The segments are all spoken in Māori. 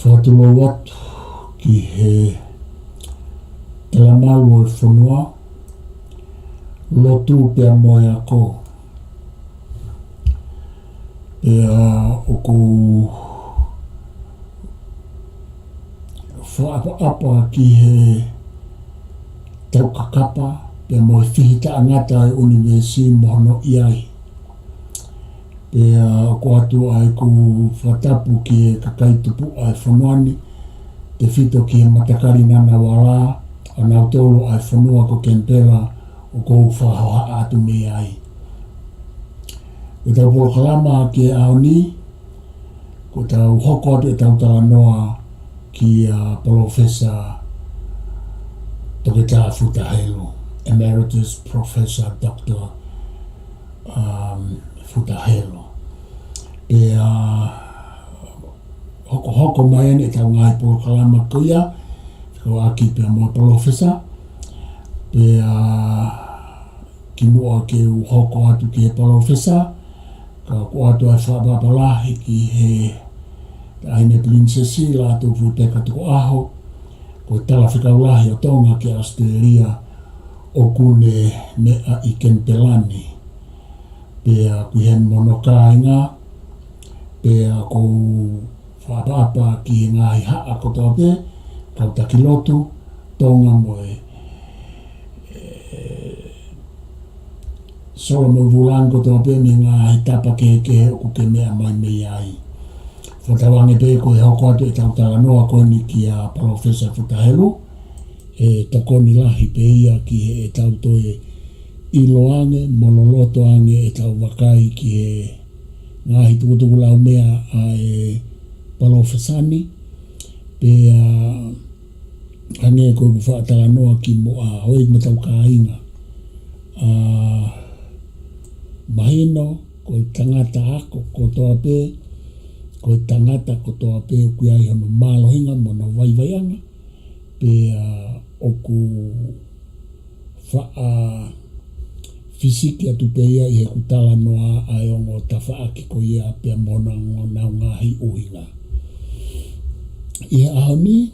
whātula watu ki he telamalu e whanua lotu pia moe ako pia o ku whaapa ki he taukakapa pia moe whihita angata e universi mohono iai pia ko atu ai ku whatapu ki e kakaitupu ai whanuani te whito ki he matakari nana wala ana tolo ai whanua ko Kempela o kou whahoha atu me ai. Ko tau polokalama ki e aoni, ko tau hoko atu e tau talanoa ki a Profesa Tokita Futahelo, Emeritus Professor Dr. Futahelo. E hoko mai ane e tau ngai polokalama kuia, ko aki pia mo Profesa, pia ki mua ke u hoko atu ki he Profesa, ka ko atu ai whabapalahi ki he aine prinsesi la atu futeka tuko aho, ko tala whikaulahi o tonga ki Australia o kune mea i Kempelani. Pia ku he monokainga, pia ko whabapa ki ngai haa kotoa pe, kau takilotu, tonga moe Solomon Vulango toa pe me ngā hitapa ke o ku ke mea mai mei ai. Whatawange pe ko he hoko atu e tautala noa koni ki a Professor Futahelo, e tokoni lahi pe ia ki he e tautoe iloange, monoloto ange e tau wakai ki he ngā hitukutuku lau mea a e Professani, pe ange ko ku whaatala noa ki mo a hoi matau ka inga. Mahino, ko tangata ako ko toa pe, ko tangata ko toa pe o kui ai hono mālohinga mo na waivaianga, pe o ku wha fisiki atu pe ia i he kutala noa ai ongo ta whaaki ko ia pe mona ngona ngahi uhinga. I he ahoni,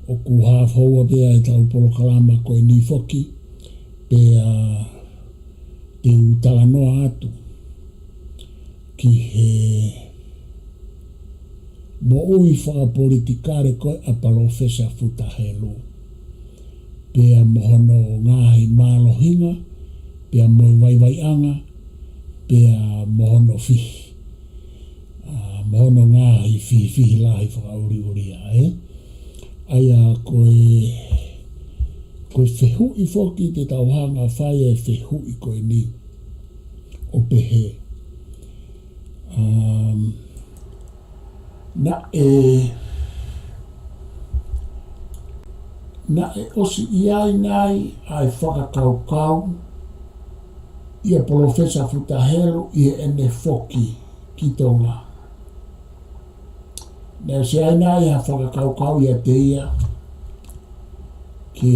o ku hawhaua pe ai tau polokalama ko e ni foki, pe te utala noa atu ki he mo ui whakapolitikare koe a Profesa Futahelo. Pea mohono ngahi mālohinga, pea moi waivaianga, pea mohono fihi. Mohono ngahi fihi lahi whakauri uria, Aia koe whehu i whoki te tauhanga whai e whehu i koe ni o pehe. Na e osi iai nai ai whakakaukau ia Profesa Futahelo i ene whoki ki tonga. Na e si ai nai ha whakakaukau ia te ia ke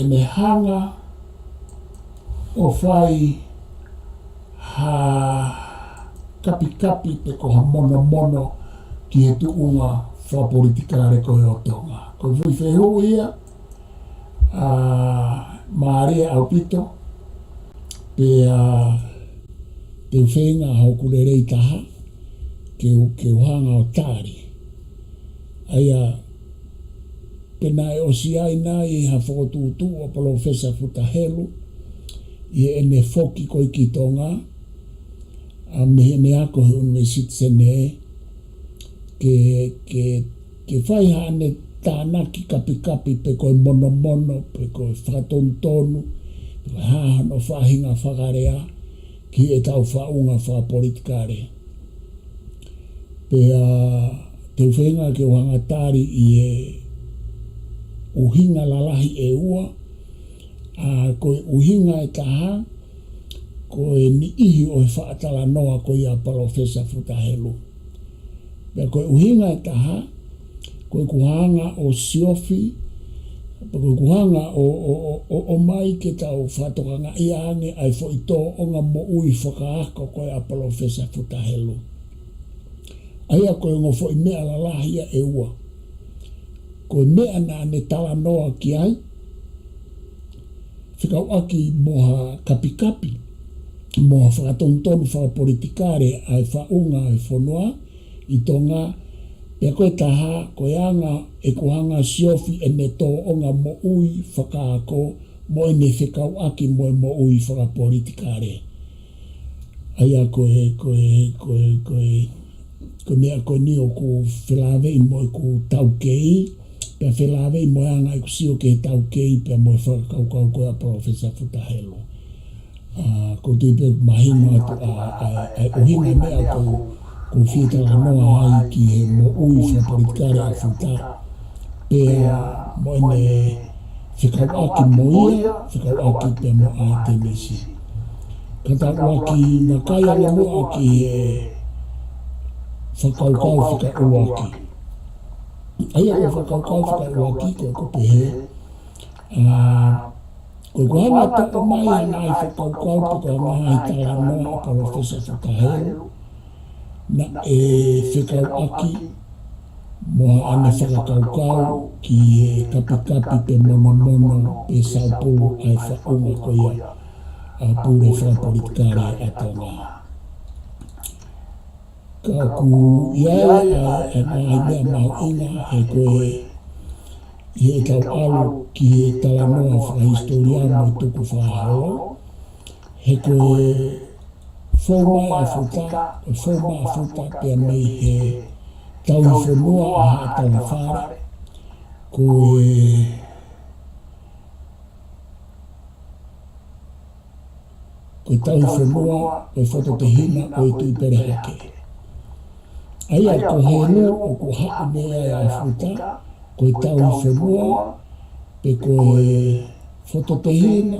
me hanga o whai ha kapi te koha mono ki he tuunga whapolitikare koe o tonga. Ko vui whehu ia maarea au pito pe te whenga haukurerei taha ke uhanga o tāri. Aia, pena e osi ai nai e ha whakotūtū o Profesa Futahelo i ene whoki koi ki tonga a me ako he university sene ke whai hane tānaki kapi pe koe mono pe koe whakatontonu pe koe hahano whahinga whakarea ki e tau whaunga whapolitikare. Pea te whenga ke ohanga tāri i e uhinga lalahi e ua, koe uhinga e taha, koe ni ihi o he whaatala noa koe a Profesa Futahelo. Pea koe uhinga e taha, koe kuhanga o siofi, Kuhanga o mai ke tau whatokanga i ange ai fo i tō o ngā mo ui whakaako koe a Profesa Futahelo. Ai a koe ngō fo i mea la lahia e ua. Koe mea na ne tala noa ki ai. Whikau aki moha kapi moha whakatontonu whakapolitikare ai whaunga e whanua i tō ngā pia koe taha koe anga e kuhanga siofi e ne tō o ngā mo ui whakaako mo e ne whikau aki mo e mo ui whakapolitikare. Ai a koe mea koe ni o ku whilawe i mo e ku taukei pia whilawe i mo e anga i ku sio ke taukei pia mo e whakaukau koe a Profesa Futahelo. Ko tui pia mahino atu a uhinga mea ko whita noa ai ki he mo ui whapolitikare a whita pia mo e ne whikau aki mo ia, whikau aki pia mo a te mesi. Kata waki na kaya na mo aki he whakaukau whikau aki. Aia ko whakaukau whikau aki ko pehe. Ko kuhanga toko mai anai whakaukau piko anai tala noa a Profesa Futahelo na e whikau aki moa ane whakaukau ki e kapi pe mono pe Sao Paulo ai whaunga koia a pūre whapolitikare a tonga. Ka ku iai a ngai mea mau inga he koe i e tau alu ki e tala noa whakahistoriano i tuku whahalo he koe whaumai a whuta, whaumai a whuta pia mei he tau whanua a hatala whare koe tau whanua koe whato te hina o i tui pere hake. Aia ko he no o ko haa mea a whuta koe tau whanua pe koe whato te hina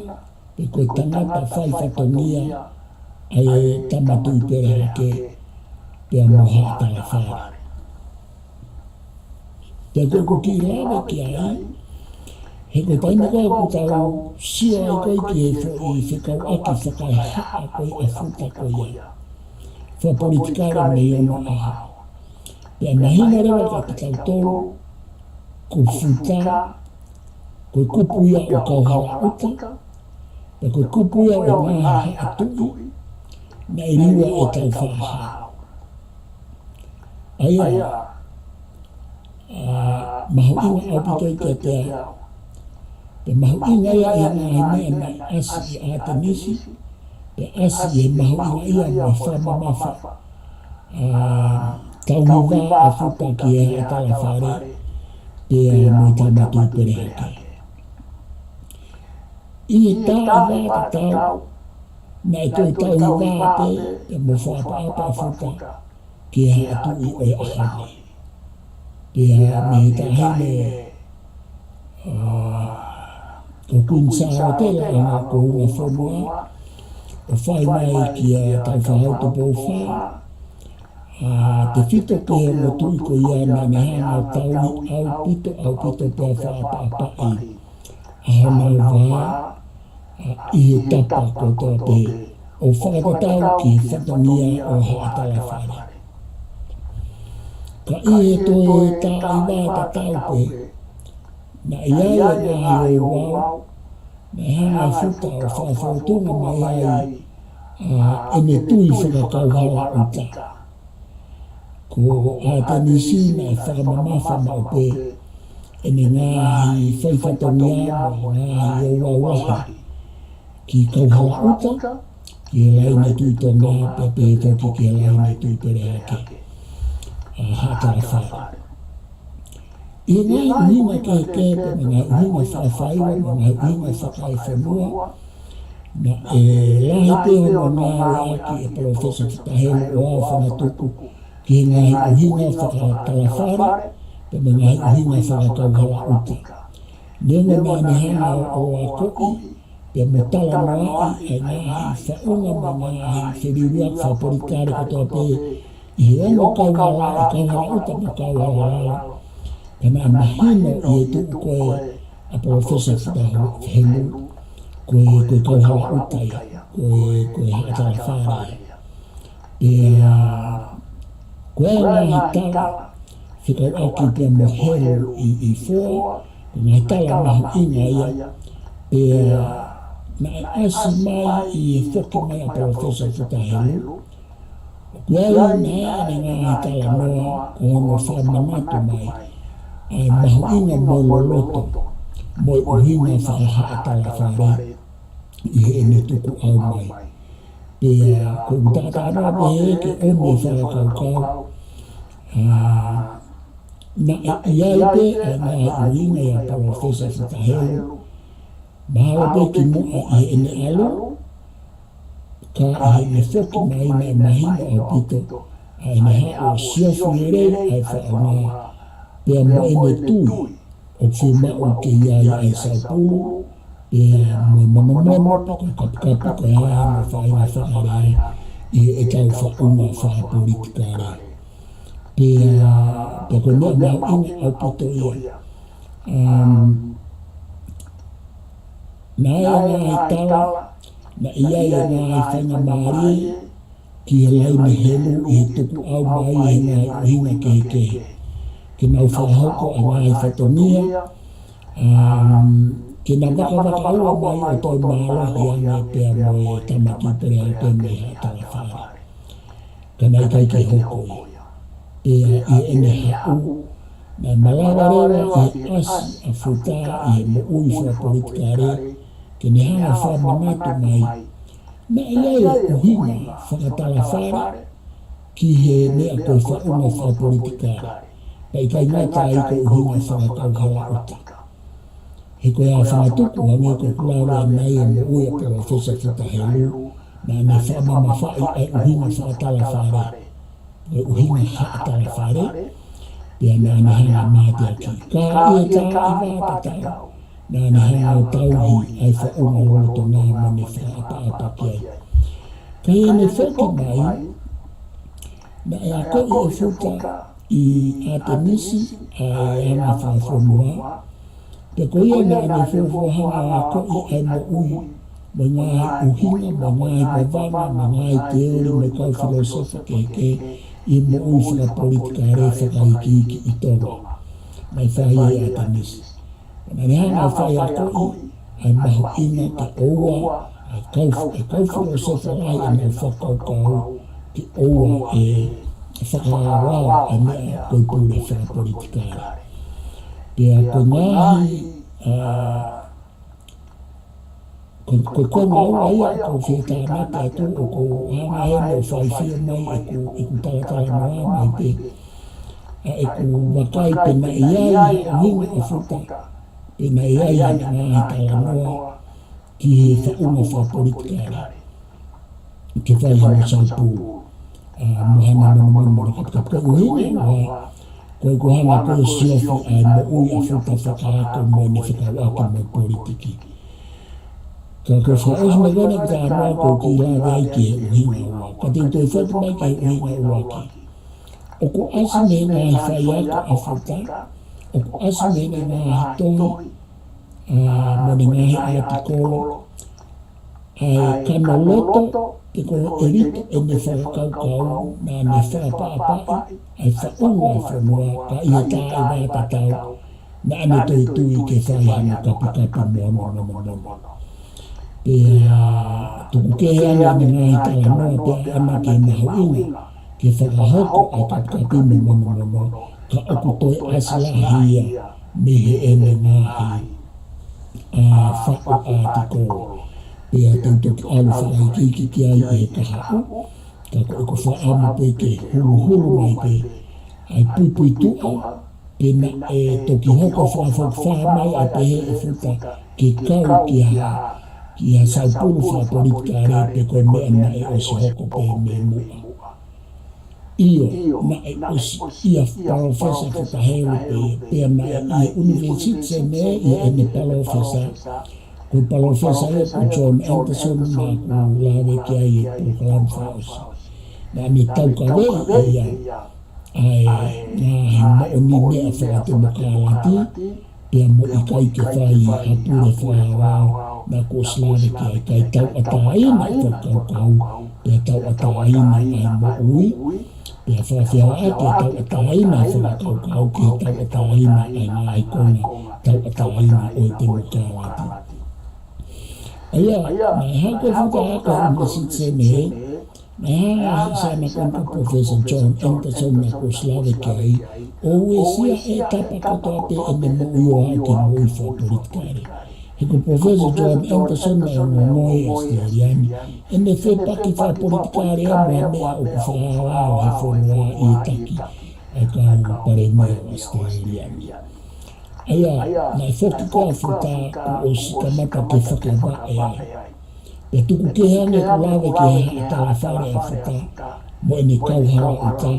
pe koe tangata whai whatongia ai e tamatu i pere hake pia moha tala whare. Pia koe ko ki lawa ki ai, he koe taina koe ko tau sio ai koe ki he i whikau aki whakai haa koe a whuta koe ia. Whapolitikare me iono ahau. Pia mahina rewa ka ki tau tolu, ko whuta, koe kupu ia o kauhala uta, pia koe kupu ia o ngaha atui, na i riwa e tau whahau. Aia, mahu inga au pito i te te au. Pe mahu inga ia i ngā mea nai asi i Atenisi, pe asi e mahu inga ia mo whama mawha. Tauhiwa a whuta ki e atala whare, pe mo tamatu i pere hake. I e tā i wā te tau, na e toi tauhiwa pe mo whaapa a whuta, ki e atu i oe ahane. Pia me tahine ko kunsa hotela ana ko una whanua o whai mai ki a tau whahautu pōwha te whito ke he mo tui ko ia na ne hanga taui au pito pia whaapapai a hana wā i he tapa ko tō pe o whakatatau ki whatangia o haatala whare. Ka i e toi tā i wā ta taupe, na i ai e ngā heo wau, na hanga whuta o whawhautunga mai ai e me tui whakakauhala uta. Ko Atenisi na e whakamamawha mau pe, e me ngāhi whaiwhatongia mo ngāhi o wawahi. Ki kauhala uta, ki e laine tui tō ngā pepe toki ki e laine tui pere hake. Hatala whare. I ngā uhinga ke pe ngā uhinga whawhaiwa, ngā uhinga whakai whanua, na e lahi peo mo ngā aki e Profesa Futahelo o au whanatuku ki ngā uhinga whakatala whare, pe ngā uhinga whakakauhala uta. Nenga mea ni hanga o a koki, pe mo tala noa ai ngāhi whaunga mo ngāhi whiriuak whaporikare katoa pe i rongo kauhala uta mo kauhala. Kana mahino i e tuku koe a profesa fita helu koe kauhala utaia koe hatala whare koe ngahi tala whikau aki pia mo helu i fua ngahi tala mahu inga ia na asi mai i whoki mai a profesa fita helu koe na ane ngahi tala noa ko hono whamanatu mai ai mahu inga mo loloto moi uhinga whakahaatala whare i ene tuku au mai. Pea ko utataanoa pehe ke ome whakakaukau na iai pe a ngā uhinga ia profesa Whakahelu mahalo pe ki mua i ene alu ka i ene whoki mai na mahina au pito a ene hao siofu ere ai whaangaa pea mo ene tui o whimau ke iai ai Saupulu pea mo monomono ko kapikapi ko ia mo whaina whakarea i e tau whaunga whakapolitikare pea ko mea mau inga au pito ia na ia ngā tala na ia ngā whainga maari ki he laini helu i he tuku au mai i ngā uhinga kehe ki nau whahoko a ngā whatonia ki nā waka ua mai o toi mālohi anga pia mo e tamaki pere te me hatala whare ka nai kai ki hoko pia i ene hau na malawa rewa i asi a futa i he mo ui whapolitikare ke ne hanga whamanatu mai na iai uhinga whakatala whare ki he mea koe whaunga whapolitikare pai kai ngata i ko uhinga whakakauhala uta. He koe a whangatuku hange koe kulaura nei e mo ui a profesa Whakahelu na ne whamama whai ai uhinga whakatala whare koe uhinga whakatala whare pia na ne hanga mātia ki ka ia tā i wātatau na ne hanga o tauhi ai whaunga roto ngā mane whaapa ki ai. Ka ia ne whoki mai na e a koe e whuta i Artemisi a hanga whawhonua pe ko ia na ane whawhua hanga a koe ai mo ui mo ngai uhinga, mo ngai mawanga, mo ngai teori, mo kau filosofa ke i mo ui whakapolitikare whakaikiki i tonga mai whahia i Artemisi. Na ne hanga whai a koe ai mahu inga ke oua ai kau filosofa ai e mau whakaukau ke oua e whakawao a mea koe pūre whakapolitikare. Pea ko ngahi ko konga ua ia ko whietānata atu o ko hanga hene o whaiwhia mai e ku talatala noa mai pe e ku wakai pe na iai uhinga o whuta pe na iai hana ngahi tala noa ki he whaunga whapolitikare ke whaihana Saupulu mohana mono kapitapika uhinga ua koe kohanga koe siofi ai mo ui a whuta whakaako mo ne whakawaki mo politiki. Ka koe whaos me gana ki tā roa ko ki lawe ai ki he uhinga ua. Ka te toi whatu mai ki he uhinga ua ki. O ko asi me ngāhi whaiako a whuta, o ko asi me ngāhi toi mo ne ngāhi atikolo, ai kano loto te koe erito e ne whakaukau na ne whapaapai ai whaunga whanua ka ia tā i wātatau na ane toi tui ke whaihana kapikapi mono. Pea tuku ke anga ni ngai tala noa pea ana ke mahu inga ke whakahoko ai kapikapi mono ka oku toi asilahia me he ene ngahi whau ātikolo. Pea tautoki alu whakaikiki ki ai e kahau, ka koe ko whaamu pe ke huru mai pe ai pupui tua, pe na e toki hoko whaamai ai pe he e whuta ke kau ki a Saupulu whapolitikare pe koe mea na e osi hoko pe me mua. Iyo na e osi ia profesa Whakahelu pe na e ia universitse ne i ene profesa ko palofesa e ko John Anderson na ku lawe ki ai e program house. Na me tau ka wei e ia ai ngā he maoni mea whakate mokalati pia mo i kai ke whai hapure whaawao na ko slave ki ai kai tau ataina i whakaukau pia tau ataina ai mo ui pia whawhia ake tau ataina i whakaukau ki tau ataina ai ngā ikona tau ataina o i te mukārati. Aia, mai hako fuka haka umasitse me na hanga sana konka Professor John Anderson na ko slave ki ai o sia e tapa kato ate ene mo io ake mo i whapolitikare. Heko Professor John Anderson na ngoi Australiani ene whe paki whapolitikare a mua mea o ku whaawao he whonua i taki a ka pare mea Australiani. Aia, nai whoki koa whita ku o sikamata ke whakawa e ai. Pea tuku ke hange ku lawe ke hea atala whare a whita mo ene kauhara uta.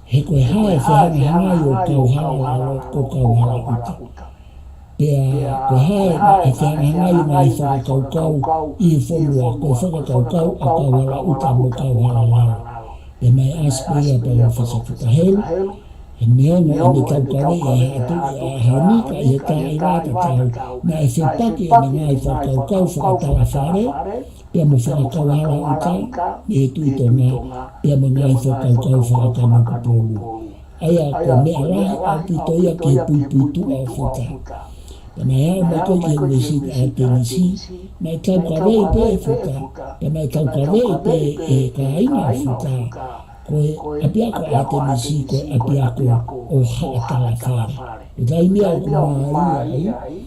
He koe hae whehanga hangai o kauhara lalo ko kauhara uta. Pea koe hae e whehanga hangai ngai whakakaukau i he whonua koe whakakaukau a kauhara uta mo kauhara lalo. Pea mai aspea pa Professor Futahelu. E neonga e me taukawe e hatu i a hanika i he tae wata tau na e whepake e me ngai whakaukau whakatala whare pia mo whakakauhara uta me he tuitonga pia mo ngai whakaukau whakakana kupolu. Aia ko mea lahi au pitoia ki he puipuitu au whita. Pena hao mai koe ki he mesiti a tenisi na e taukawe i pe e whita pena e taukawe i pe e kaina au whita. Koe apiako a tenisi koe apiako o haatala whare. E dai mea o kumaharia ai.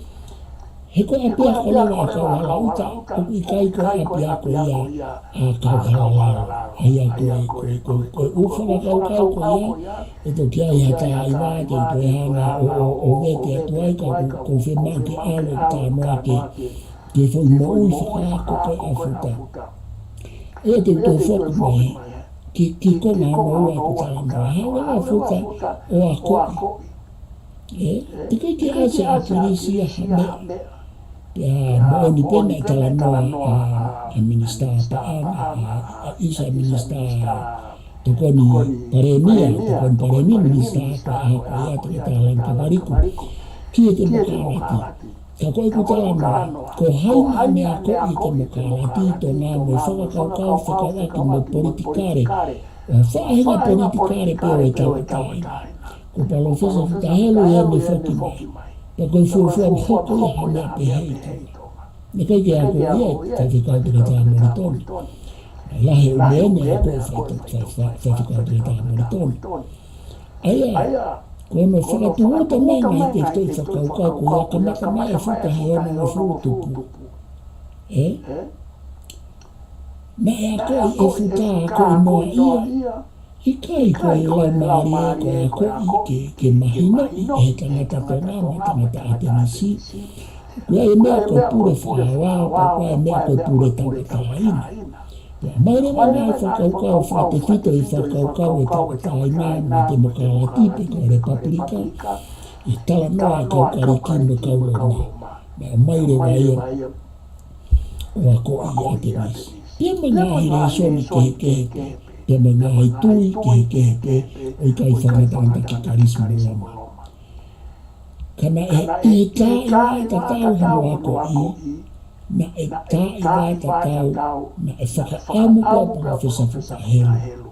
He koe apiako lawa a kauhara uta, o i kai koe apiako ia a kauhara lawa. Aia koe ufanga kaukau koe ia, e to kia i hata i wate i koe hana o vete atuai ka ko whemake alo ta moa ke fo i mo ui whakaako koe a futa. E te uto whoku mai. Ki konga mo ua ko tala moa, hawa a futa o a koe. Te kai ki ase a kirisia hamea. Pea mo ni pena i tala moa a minista paana, a isa minista tokoni paremia minista pa a koea te tala nkabariku. Ki e te mukarati. Ka koe ku tala moa, ko haina mea ko i te mukarati to ngā mo whakakaukau whakawaki mo politikare. Whahenga politikare peo e tau taina. Ko Professor Futahelu e me whoki mai. Pea koe fuafua mhoko i hamea pe hei tau. Ne kai ke ako ia tai whikautere tā moritoni. Lahe o meene e koe whaiwhikautere tā moritoni. Aia, koe me whakatuhuta mai ngai te toi whakaukau ko ia kamata mai e whutahe ona o whutupu. Na e a koe e whutaa koe noa ia, i kai koe lau maari e koe a koe ke mahina i he tangata tōna ma tangata a tenisi. Koe e mea koe pure whakawao, koe e mea koe pure tangataina. Mai rewa nā whakaukau whate whito i whakaukau e tangataina ma te mokarati pe koe Republika. I tala noa kaukari kino kauloma. Mai rewa ia o a koe i a tenisi. Pia mga hire soni keheke. Pia mga hai tui keheke o i kai whangatanta ki karisma lama. Kana e tā i wāta tau hamo ako i, na e tā i wāta tau, na e whakaamu pia Professor Futahelu.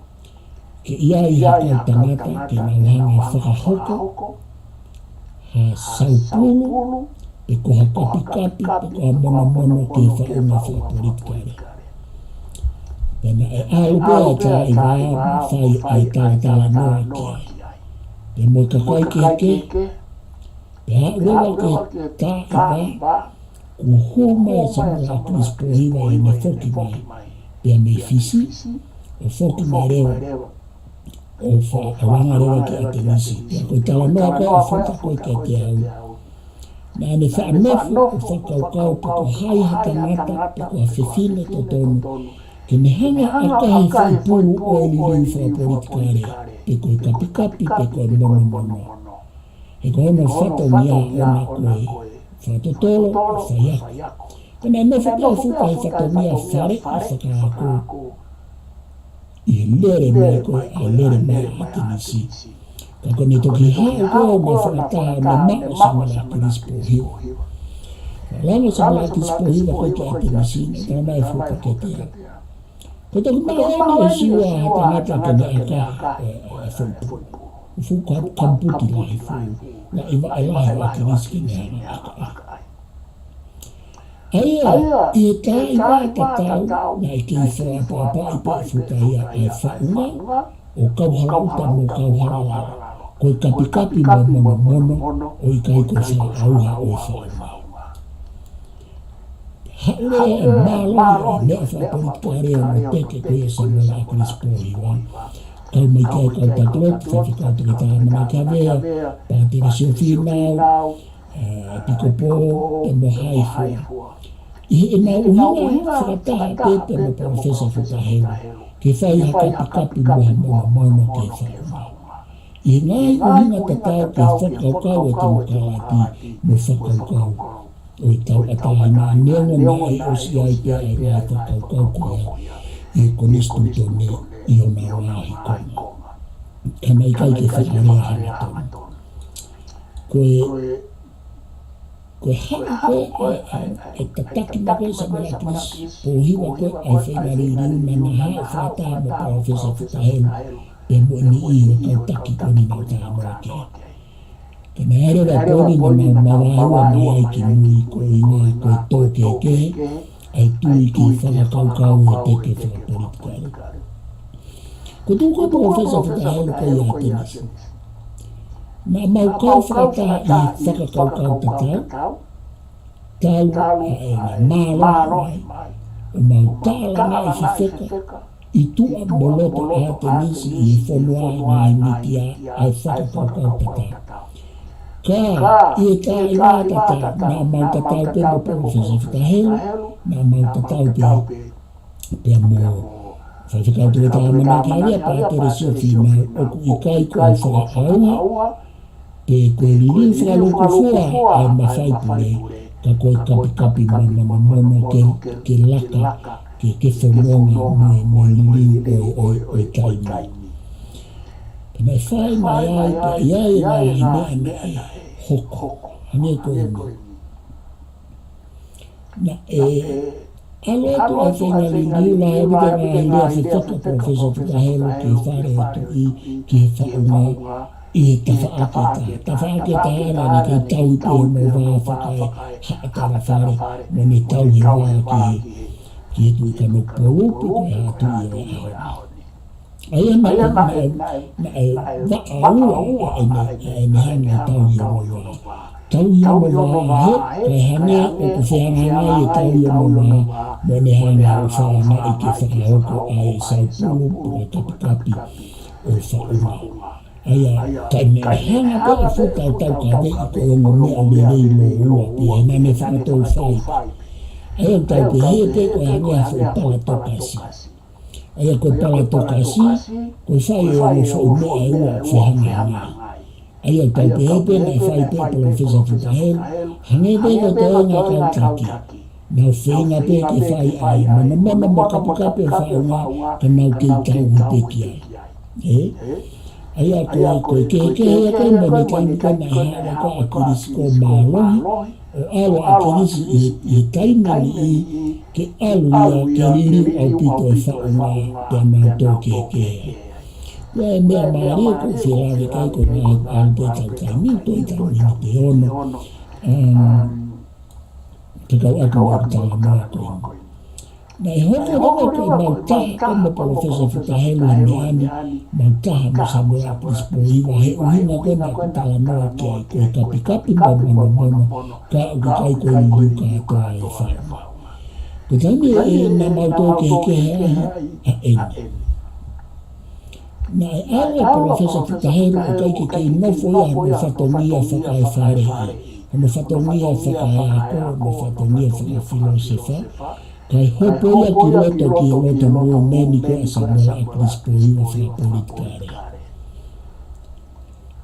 Ke ia i hakau tangata ke nauhanga whakahoko, ha saupulu, pe koha kapi, pe koha mono ke whaunga whapolitikare. Pena e aupea tā i whai ai tala noa ki ai. Pe mo ka koe keheke, pea ua ke tā i wā, ku huma e samua a Chris Pohiwa e me whoki mai, pea me fisi, o whoki mai rewa, o whaaranga rewa ki a tenisi, pea koe tala noa koe o whuta koe ke te au. Nā ne whaamefu o whakaukau pe ko hai hatangata, pe ko a whiwhine to tonu, ke me hanga a kahi whaipuru o e liliu whapolitikare, pe koe kapi, pe koe mono. E ko ono whato nia ona koe, whato tolo o whaiako. Pena me whapea whuka he whato nia whare a whakaako. I he lere mai koe a lere mai a tenisi. Ka kone toki hao ma whakataha na mao sa mala kiris pohiwa. Lama sa mala kiris pohiwa koe ke ate misina, tana mai fuka ke te hao. Ko toki maoni o siwa hatangata kene aka whaipu. Fuka kamputi lahi fu, na iwa alahi wa kiris kene hana aka aka. Aia, i e tā i wāta tau, na i kei whaapa i pa fuka ia ai whaunga, o kauhara uta mo kauhara lara. Koe kapi kapi mo mono, o i kai ko wha auha o whaunga. Haure e mālai a mea whapolitika reo mo peke koe e samela a Chris Pohiwa. Kau mai kau kau taklot, whawhikau toki tā mana ka vea, pātira sio whinau, piko pō, e mo haifua. I e nā uhinga whakataha pepe mo profesa whakahero, ke whai hakapi kapi moha mono ke whaunau. I ngai uhinga tatau ke whakaukau e te mokalati mo whakaukau. O i tau atahi nā neonga na ai osi ai pe ai rai whakaukau koea, e konistu tone i o nā wahi konga. Ka mai kai ke whakarea hana tonu. Koe hau koe e tataki na koe sa mea Chris Pohiwa koe ai whainari riu na na hao whataha mo profesa whakahelu pe mo ni i o kau taki koni nau tā moa ke. Ke na ere ra koni na nau mawahua mai ai ki nui koe inga koe tōke ke ai tui ki whakakaukau e teke whakapolitika. Ko tūko profesa whakahelu koe i a tenisi. Na mau kau whakataha i whakakaukau tatau, tau a e na mālo mai, o mau tāla ngai whiwheka, i tua moloto a tenisi i whonua ngai mitia ai whakakaukau tatau. Ka i e tā i wā tatau, na mau tatau pe mo profesa whakahelu, na mau tatau pe mo whakakau te tā mana kāria pātere sio whinau, oku i kai koe whakaauha, pe koe liriu whakaloko fua ai mawhai pure, ka koe kapi kapi mono ke laka, ke whanonga mo liriu o taimi. Pena e whai mai ai, pe iai e nai hine ana hoko, hane koe mo. Na alo atu ai whenga liriu la e wite ngā hirea whetaka profesa whakahelo ke whare atu i ke whaunga, i e tawhaaketa ara ni kei tau i pēr mo wā whakai haatara whare mo ne tau i wā ki e tui ka no pōupu koe hātu i o e ahoni. Aia na e wa aua e ne hanga tau i o mo wā. Tau i o mo wā he, kai hane o ku whianga ngai e tau i o mo wā mo ne hanga o whaana i ke whakahoko ai e sau pūrupu e kapi o whaunga. Aia, kai me hanga pe a whutau tau ka vei ko o ngā mea me rei lo ua pe he nane whakatou whai. Aia tau pe he pe koe hange a whu pala tokasi. Aia koe pala tokasi, koe whai e o whu mea ua whehanga hangai. Aia tau pe he pe na whai pe profesa whukahelu, hange pe ko te o ngā kautaki. Nau whenga pe ke whai ai, mana mo kapukape whaunga ka nau kei tau hupeki ai. Aia koe kehekehe koe mone kaimika na hara ko a kirisi ko mālohi, o awa a kirisi i taimani i ke alu ia ke ririu au pito e whaunga te anau tō kehekehe. Koe mea maari ko whirare kai ko ngā alpe tau taimi, toi taimini te ono. Te kau aku wak tala maa koe. Nei hoko koe mautaha ko mo profesa whakahelu he meani, mautaha mo Samuel Chris Pohiwa he uhinga koe na kutala noa ki ai koe kapi kapi mono, ka uki kai koe liu ka atoa e whaunga. Ko taimi e na mautau kehekehe ahi a eni. Na e awa profesa whakahelu o kai ke kei nofo ia mo whatongia whakae wharehi, mo whatongia whakae ako, mo whatongia whakafilosefa, kai hopo ia ki loto mo meni ko Samuel a Chris Pohiwa whakapolitika.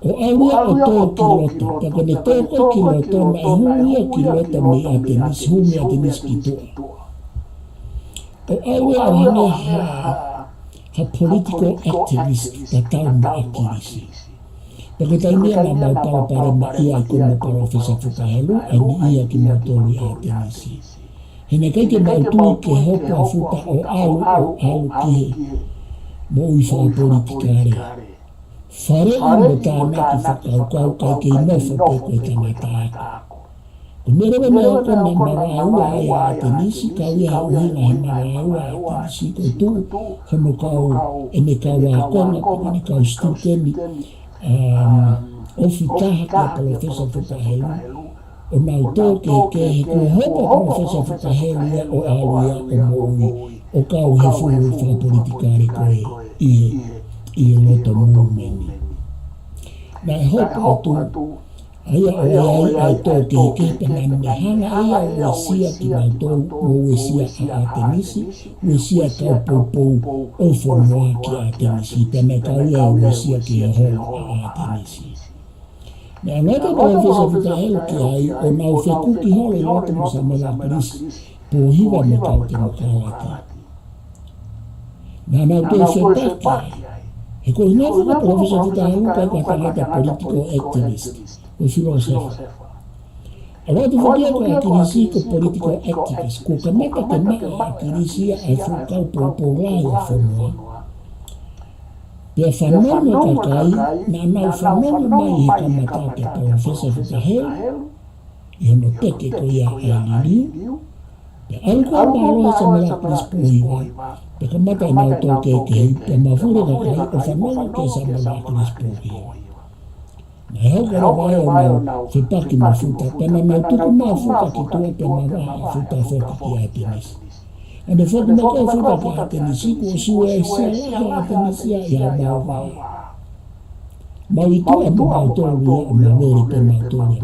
O aua o tō ki loto, tako ne tōko ki loto na e huia ki loto me a tenisi, humi a tenisi ki toa. O aua o hane ha political activist ta tau ma a kirisi. Peke taimia na mau parapare ma ia i komo parofesa whakahelu, ani ia ki mau tolu a tenisi. Hene kai ke mau tui ke hopo a futa o alu kihe, mo ui wha politikare. Whare i mo tāna ki whakaukau kai ke inofo pe koe tangata ako. Ko merewa mai o kona maraua ai a tenisi, kau ia uhinga he maraua a tenisi, ko tu hono kau ene kau a konga, pekane kau stuteni, ofi taha kia profesa whakahelu, o nau tō ke he kua hopa profesa whakahelu ia o alu ia o moui, o kau he furu whapolitikare koe i loto mūmeni. Nā e hopa atu, aia o ai tō ke he penane hanga ia o sia ki nau tō o sia a tenisi, o sia kau poupou o whanua ki a tenisi, pēnei kau ia o sia ki e holo a tenisi. Nā ngata profesa whakahelu ki ai o nau whekuki holo i loto mo sa mara krisi, po hiwa me kau te mokalati. Nā nau tō whepaki ai, he ko ina whaka profesa whakahelu kai ka tangata political activist, o filosofa. Awatu whakia ko a kirisi ko political activist, ko kamata ke maa a kirisi ai whakau popolai o whanua. Pea whanono kakai, nā nau whanono mai he kamata ke profesa whakahelu, i hono teke ko ia ai liliu. Pea alko a maroa sa mera krispohiwa, pea kamata i nau tō kei, pea mawhure kakai o whanono ke sa mera krispohiwa. Na hau kara vai o nau whipaki mawhuta, pena nau tuku mawhuta ki tua pe mawaha whuta whoka ki a tenisi. Ane whoki maka whuta ki a tenisi, ko siwa e sia laha a tenisi a ia mawaha. Mau i tua mo mau tōru ia o mawere pe mau tōru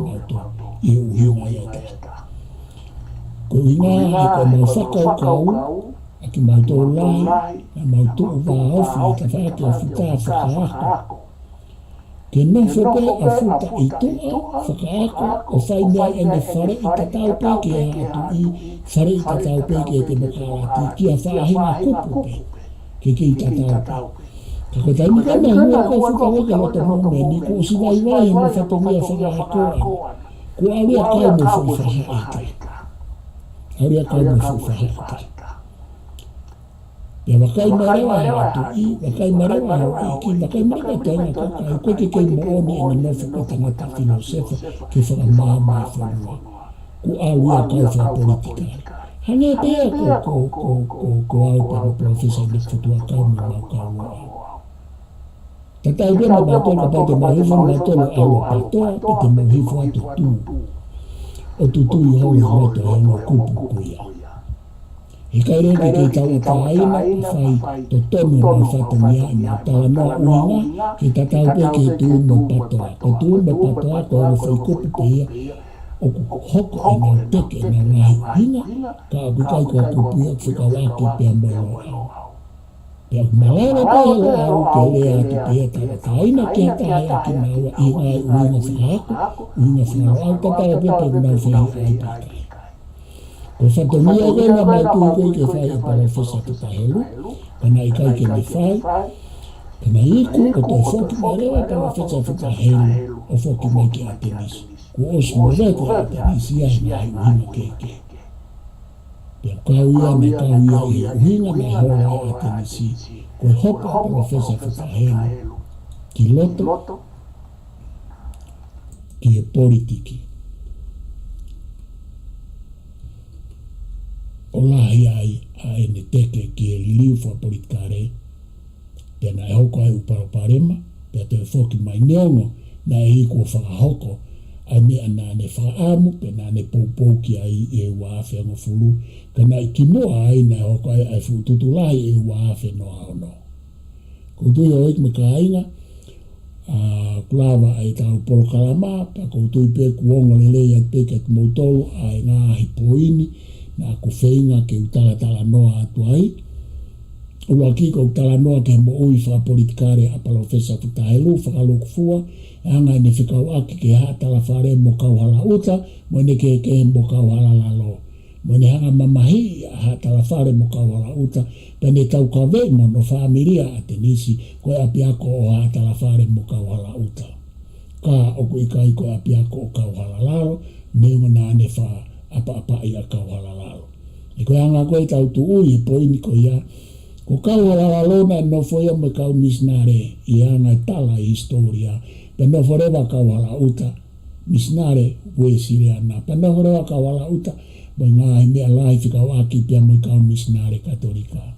i uhiunga ia tata. Ko inga e ko mau whakaukau, a ki mau tōru lahi, na mau tōru wā ofi i ka whaki a whuta whakaako. Ke no whope a futa i tua, whakaako, o whai mea ene whare i tatau peke a atu i whare i tatau peke e te mokalati, ki a whaahinga kupupe, ke ki i tatau pe. Ka ko taimi ka mea hua ko whuka weke loto mōmeni, ko o siwai wai he mo whatongia whakaakoan, ko auria kau mo whaiwhaha ika. Auria kau mo whaiwhaha ika. Pea wakai marewa atu i, wakai marewa hau iki, wakai marewa tainga kakai, koe ke kei mooni ene nofu ko tangata filosofa ke whakamāma e whanua. Ku auria kau whapolitikari. Hane pea ko au pēno profesa i whatua kau mo mau kau au. Tatai pēna mātolo pa te mahifu mātolo alo patoa pe te mahifu atu tū. O tutu i hau i hoto e ngā kupu kuia. He kai reke kei tau ka aina i whai to tonu mo whatangia i ngā tala noa uinga ke tatau pe ke tū mo patoa. Ko tū mo patoa ko aro whai kupu pehia o ku hoko e ngā teke e ngā ngahi hinga ka aku kai ko kupu ia whakawake pia moro au. Pea kumalaura pehe o au ke lea atu pehe tala ka aina ke hatahe aki maua i ngai uinga whakako, uinga whakako au tatara pepe ngau whehi ai pekai. Ko whatongia rena mai tui koe ke whai a profesa Whakahelu, kana i kai ke me whai, kana iku o tō whoki mai rewa profesa Whakahelu o whoki mai ke a tenisi. Ko os mo reko a tenisi ia he ngai uhinga keke. Pea kau ia i uhinga mai hoa a tenisi, ko hopa a profesa Whakahelu ki loto ki e politiki. O lahi ai a ene teke ki e liliu whapolitikare, pea na e hoko ai uparoparema, pea te whoki mai neongo, na e hiko whakahoko, a mea na ne whaamu, pea na ne poupou ki ai e waafe ango fulu, ka na i kimoa ai na e hoko ai ai fututu lahi e waafe no ono. Koutui o me ka ainga, kulawa ai tau polokalama, pa koutui pe kuonga lelei at pe kat moutolu ai ngā hipoini, na ko whainga ke utala noa atu ai. Ua ki ko utala noa ke mo ui whapolitikare a profesa Whakahelu, whakalokufua, e anga ene whikau aki ke hatala whare mo kauhala uta, mo ene ke mo kauhala lalo. Mo ene hanga mamahi a hatala whare mo kauhala uta, pene tau ka vei mo no whaamiria a tenisi, koe api ako o hatala whare mo kauhala uta. ka o ku ikai ko apia ko kau halalalo me mana ne fa apa ia kau halalalo e ko anga ko tau tu ui po ini ko ia ko kau halalalo na no foi me kau misnare ia nga tala historia pe no foreva kau halauta misnare we siria na pe no foreva kau halauta mo nga me life kau aki pia mo kau misnare katolika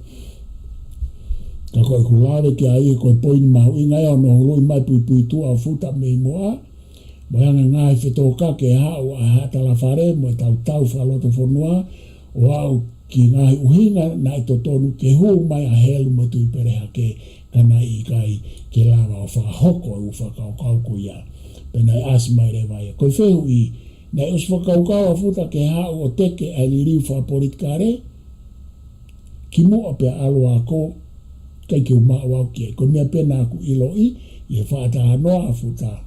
ka koe kulare ki ai koe poini mahu inga eo no hului mai pui tu a futa mei moa mo yanga ngai whetōka ke hao a hatala whare mo e tau whaloto whanua o au ki ngai uhinga na i totonu ke hu mai a helu mo tui pereha ke kana i kai ke lawa o whakahoko u whakaukau ku ia pena e asi mai rewa ia koe whehu i na e us whakaukau a futa ke hao o teke ai li riu whapolitikare ki mua pe alo a ko kai ke uma wau ke ko mea pena aku ilo i e whaata noa a futa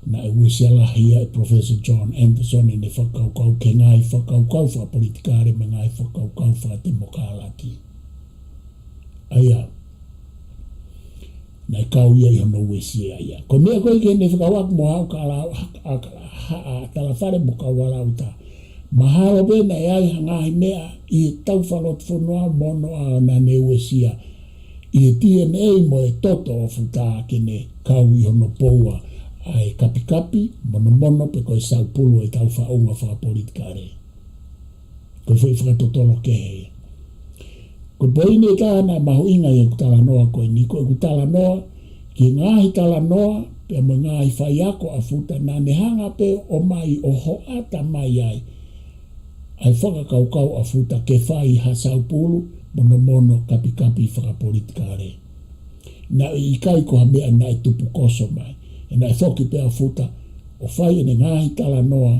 na e wisela hia e Professor John Anderson e ne whakaukau ke ngai whakaukau wha politikare me ngai whakaukau wha demokalaki aia na e kau ia i hono wisia ia ko mea koe ke ne whakawak mo hau ka ala tala whare mo ka walauta mahalo bena e ai hangahi mea i tau whalot whanua mono a na neuesia i DNA mo e toto o futa kene kau i hono poua ai kapi mono pe koe saupulu e tau whaunga whapolitikare koe whai whakatotolo ke hei koe poine e tāna mahu inga i kutala noa koe ni koe kutala noa ki ngahi tala noa pe mo ngahi whai ako a futa na ne hanga pe o mai o hoata mai ai ai whakakaukau a futa ke whai ha saupulu mono kapi whakapolitikare. Na i kai ko ha mea na i tupu koso mai. E na i whoki pe a futa o whai ene ngahi tala noa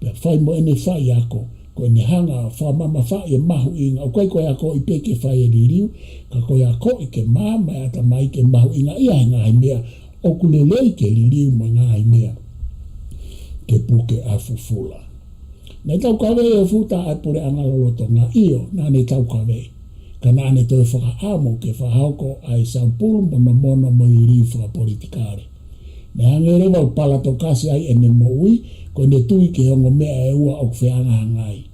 pe whai mo ene whai ako ko ene hanga whamama whai e mahu inga o kai koe ako i peke whai e ririu ka koe ako i ke mama e ata mai ke mahu inga ia he ngahi mea o kulelei ke ririu mo ngahi mea ke puke a fufula. Nei tau kawe e futa ai pure angaloloto ngā io, nā nei tau kawe. Ka nā ne toi whakaamo ke whahauko ai saupulu mono mo i ri whakapolitikare. Nei hangere wau palato kasi ai ene mo ui, ko ne tui ke hongo mea e ua o kwheanga hangai.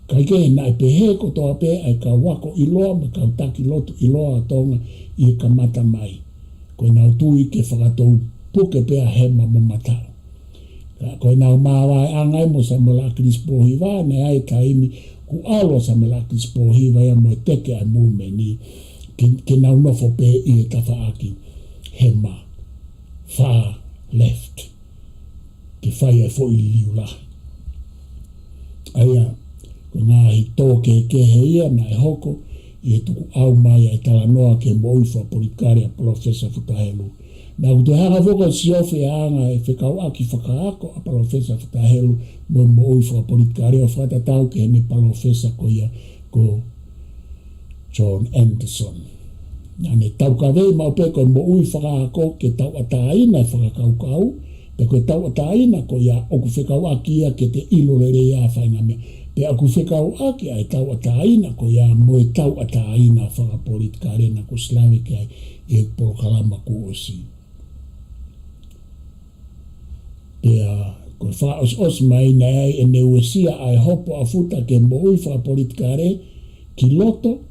Kai ke nai pehe ko toa pe ai ka wako iloa me ka utaki lotu iloa tonga i ka mata mai. Ko nau tui ke whakatou puke pe a hema mo matau. Koe nau mawai angai mo sa melakris pohiwa ne ai kaimi ku alo sa melakris pohiwa ia mo teke ai mume ni ke nau nofo pe i e tawhaaki hema far left ke whai ai fo ili liu lahi aia ko ngahi tōke ke he ia na e hoko i e tuku au mai ai tala noa ke mo uifa polikare a Professor Futahelu. Na ku te hanga whoka si ofe anga e whekau aki whakaako a Professor Futahelu mo ui whakapolitikare o whakatatau ke hene Professor ko ia ko John Anderson. Nga ne tau ka vei mau pe ko mo ui whakaako ke tau ataina whakakaukau pe ko tau ataina ko ia o ku whekau aki ia ke te ilorere ia whainga mea. Pe aku whekau aki ai tau ataina ko ia mo e tau ataina whakapolitikare na ko slawe ke ai e porokalama ku osi. Pea koe whaos mai nei e neuesia ai hopo a futa ke mo ui whakapolitikare ki loto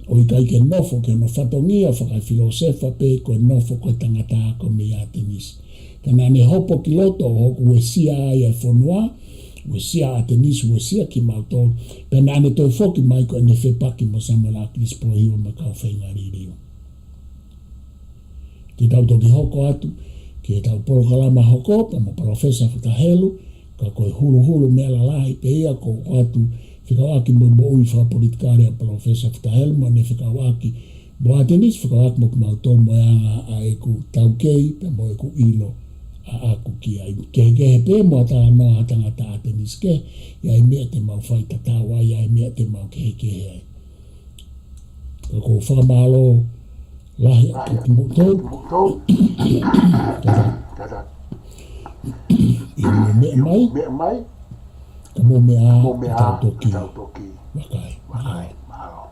o i kai ke nofo ke no whatongia whakai filosefa pe koe nofo koe tangata ako me a tenis. Kana ne hopo ki loto o hoku wesia ai e whanua, wesia a tenis, wesia ki mautol, pena ane toi foki mai koe ne whepaki mo samela kris po hiwa ma kau whainga ririu. Ki tau toki hoko atu, ki tau porokalama hoko, pa mo Professor Futahelu, ka koe hulu mea lalahi pe ia ko atu whikawaki mo ui whapolitikare a Professor Futahelu, mo ne whikawaki mo a tenis, whikawaki mo kumauto mo anga a eku tau kei, pe mo eku ilo a aku ki ai. Ke he pe mo ata noa atangata a tenis ke, ia mea te mau whai tatawa, ia mea te mau ke he ai. Ka ko whakamalo lahi a tuki muto. I mo mea mai, ka mo mea tau toki. Wakai. Mahalo.